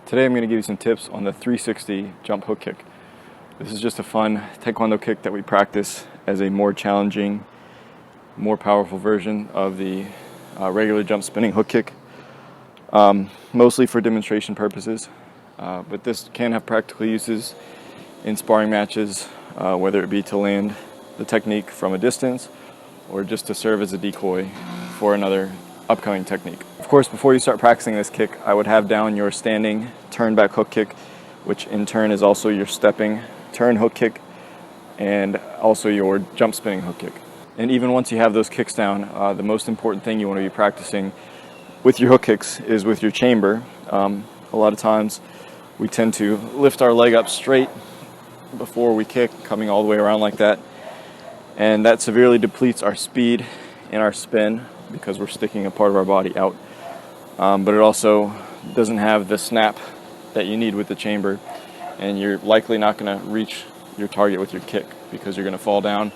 Today I'm going to give you some tips on the 360 jump hook kick. This is just a fun Taekwondo kick that we practice as a more challenging, more powerful version of the regular jump spinning hook kick, mostly for demonstration purposes, but this can have practical uses in sparring matches, whether it be to land the technique from a distance or just to serve as a decoy for another upcoming technique. Of course, before you start practicing this kick, I would have down your standing turn back hook kick, which in turn is also your stepping turn hook kick and also your jump spinning hook kick. And even once you have those kicks down, the most important thing you want to be practicing with your hook kicks is with your chamber. A lot of times we tend to lift our leg up straight before we kick, coming all the way around like that, and that severely depletes our speed and our spin because we're sticking a part of our body out. But it also doesn't have the snap that you need with the chamber, and you're likely not going to reach your target with your kick because you're going to fall down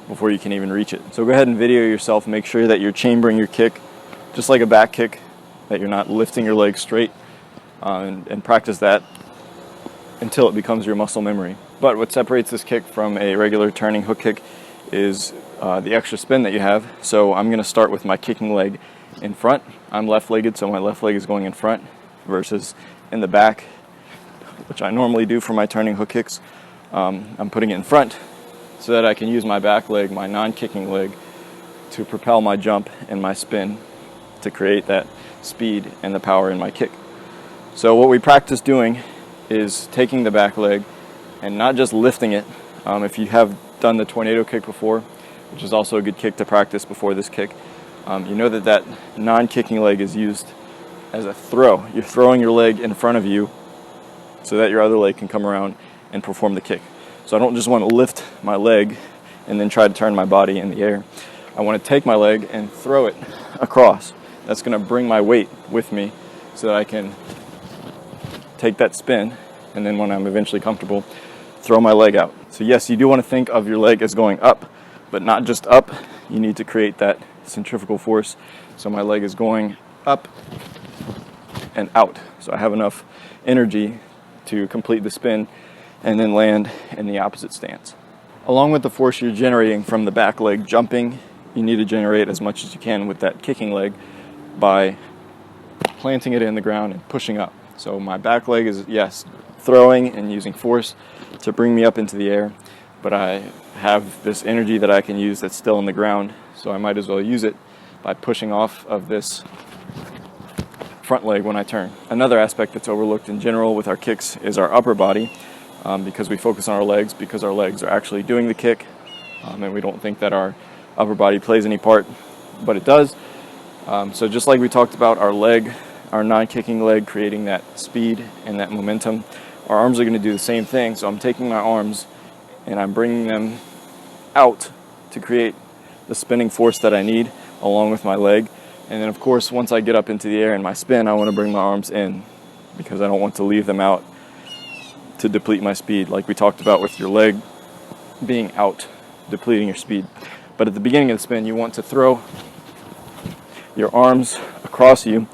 before you can even reach it. So go ahead and video yourself. Make sure that you're chambering your kick just like a back kick, that you're not lifting your leg straight, and practice that until it becomes your muscle memory. But what separates this kick from a regular turning hook kick is the extra spin that you have. So I'm going to start with my kicking leg in front. I'm left-legged, so my left leg is going in front versus in the back, which I normally do for my turning hook kicks. I'm putting it in front so that I can use my back leg, my non-kicking leg, to propel my jump and my spin to create that speed and the power in my kick. So what we practice doing is taking the back leg and not just lifting it. If you have done the tornado kick before, which is also a good kick to practice before this kick, you know that non-kicking leg is used as a throw. You're throwing your leg in front of you so that your other leg can come around and perform the kick. So I don't just want to lift my leg and then try to turn my body in the air. I want to take my leg and throw it across. That's going to bring my weight with me so that I can take that spin, and then when I'm eventually comfortable, throw my leg out. So yes, you do want to think of your leg as going up, but not just up. You need to create that centrifugal force. So my leg is going up and out. So I have enough energy to complete the spin and then land in the opposite stance. Along with the force you're generating from the back leg jumping, you need to generate as much as you can with that kicking leg by planting it in the ground and pushing up. So my back leg is, yes, throwing and using force to bring me up into the air, but I have this energy that I can use that's still in the ground, so I might as well use it by pushing off of this front leg when I turn. Another aspect that's overlooked in general with our kicks is our upper body, because we focus on our legs because our legs are actually doing the kick, and we don't think that our upper body plays any part, but it does. So just like we talked about our leg, our non-kicking leg creating that speed and that momentum, our arms are going to do the same thing. So I'm taking my arms and I'm bringing them out to create the spinning force that I need along with my leg. And then of course, once I get up into the air in my spin, I want to bring my arms in because I don't want to leave them out to deplete my speed, like we talked about with your leg being out, depleting your speed. But at the beginning of the spin, you want to throw your arms across you,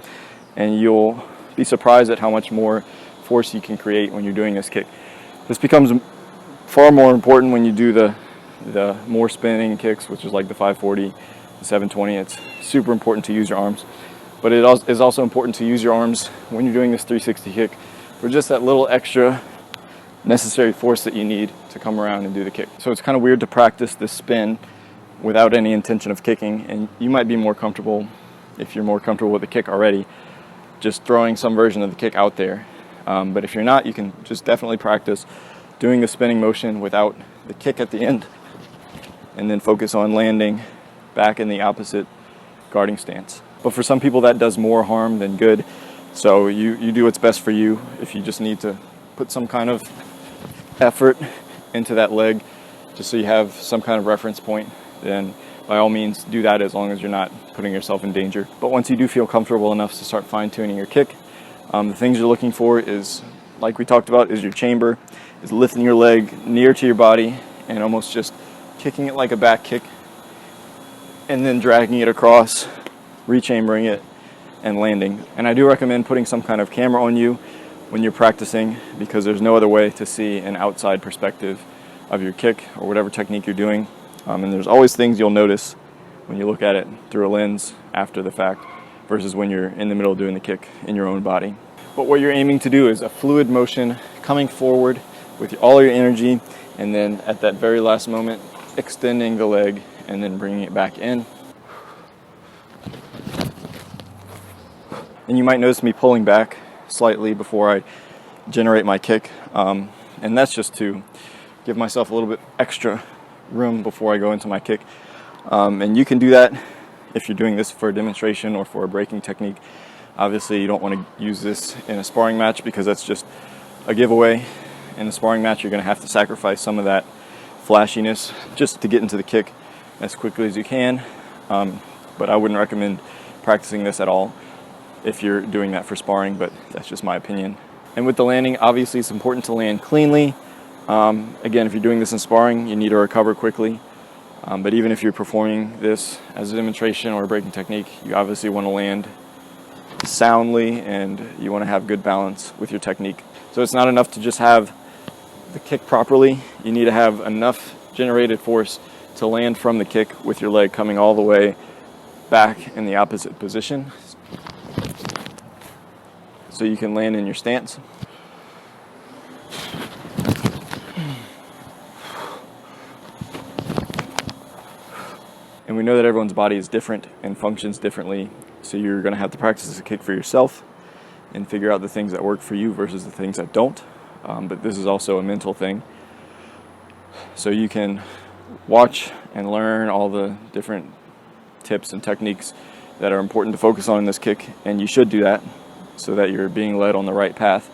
and you'll be surprised at how much more force you can create when you're doing this kick. This becomes far more important when you do the more spinning kicks, which is like the 540, the 720. It's super important to use your arms, but it is also important to use your arms when you're doing this 360 kick for just that little extra necessary force that you need to come around and do the kick. So it's kind of weird to practice this spin without any intention of kicking, and you might be more comfortable, if you're more comfortable with the kick already, just throwing some version of the kick out there. But if you're not, you can just definitely practice doing the spinning motion without the kick at the end, and then focus on landing back in the opposite guarding stance. But for some people that does more harm than good, so you do what's best for you. If you just need to put some kind of effort into that leg just so you have some kind of reference point, then by all means do that, as long as you're not putting yourself in danger. But once you do feel comfortable enough to start fine-tuning your kick, the things you're looking for is, like we talked about, is your chamber, is lifting your leg near to your body and almost just kicking it like a back kick, and then dragging it across, rechambering it, and landing. And I do recommend putting some kind of camera on you when you're practicing, because there's no other way to see an outside perspective of your kick or whatever technique you're doing. And there's always things you'll notice when you look at it through a lens after the fact versus when you're in the middle of doing the kick in your own body. But what you're aiming to do is a fluid motion coming forward with all your energy, and then at that very last moment extending the leg and then bringing it back in. And you might notice me pulling back slightly before I generate my kick, and that's just to give myself a little bit extra room before I go into my kick. And you can do that if you're doing this for a demonstration or for a breaking technique. Obviously you don't want to use this in a sparring match because that's just a giveaway. In a sparring match you're going to have to sacrifice some of that flashiness just to get into the kick as quickly as you can. But I wouldn't recommend practicing this at all if you're doing that for sparring, but that's just my opinion. And with the landing, obviously it's important to land cleanly. Again, if you're doing this in sparring, you need to recover quickly. But even if you're performing this as a demonstration or a breaking technique, you obviously want to land soundly and you want to have good balance with your technique. So it's not enough to just have the kick properly. You need to have enough generated force to land from the kick with your leg coming all the way back in the opposite position, so you can land in your stance. And we know that everyone's body is different and functions differently, so you're going to have to practice a kick for yourself and figure out the things that work for you versus the things that don't. But this is also a mental thing. So you can watch and learn all the different tips and techniques that are important to focus on in this kick, and you should do that so that you're being led on the right path.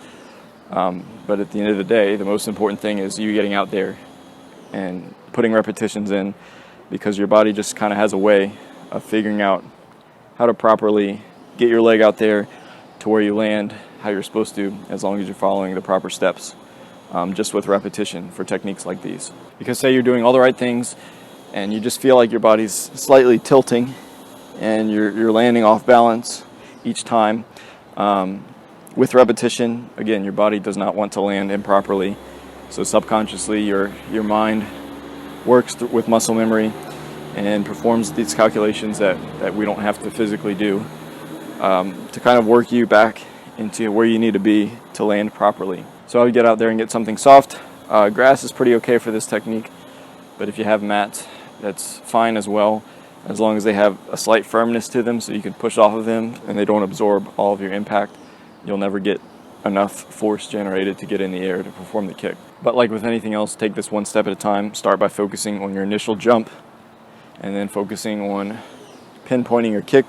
But at the end of the day, the most important thing is you getting out there and putting repetitions in, because your body just kind of has a way of figuring out how to properly get your leg out there to where you land how you're supposed to, as long as you're following the proper steps, just with repetition for techniques like these. Because say you're doing all the right things and you just feel like your body's slightly tilting and you're landing off balance each time. With repetition, again, your body does not want to land improperly. So subconsciously your mind works with muscle memory and performs these calculations that we don't have to physically do, to kind of work you back into where you need to be to land properly. So I would get out there and get something soft. Grass is pretty okay for this technique, but if you have mats, that's fine as well, as long as they have a slight firmness to them so you can push off of them and they don't absorb all of your impact. You'll never get enough force generated to get in the air to perform the kick. But like with anything else, take this one step at a time. Start by focusing on your initial jump and then focusing on pinpointing your kick.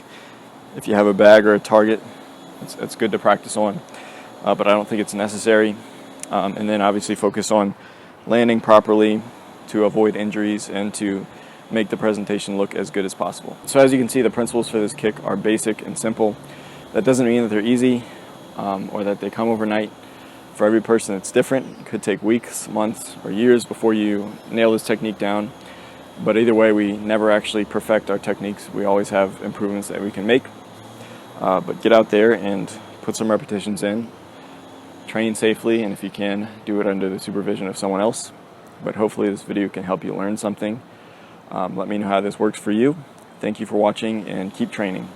If you have a bag or a target, it's good to practice on, but I don't think it's necessary. And then obviously focus on landing properly to avoid injuries and to make the presentation look as good as possible. So as you can see, the principles for this kick are basic and simple. That doesn't mean that they're easy or that they come overnight. For every person it's different. It could take weeks, months, or years before you nail this technique down. But either way, we never actually perfect our techniques. We always have improvements that we can make. But get out there and put some repetitions in. Train safely, and if you can, do it under the supervision of someone else. But hopefully this video can help you learn something. Let me know how this works for you. Thank you for watching, and keep training.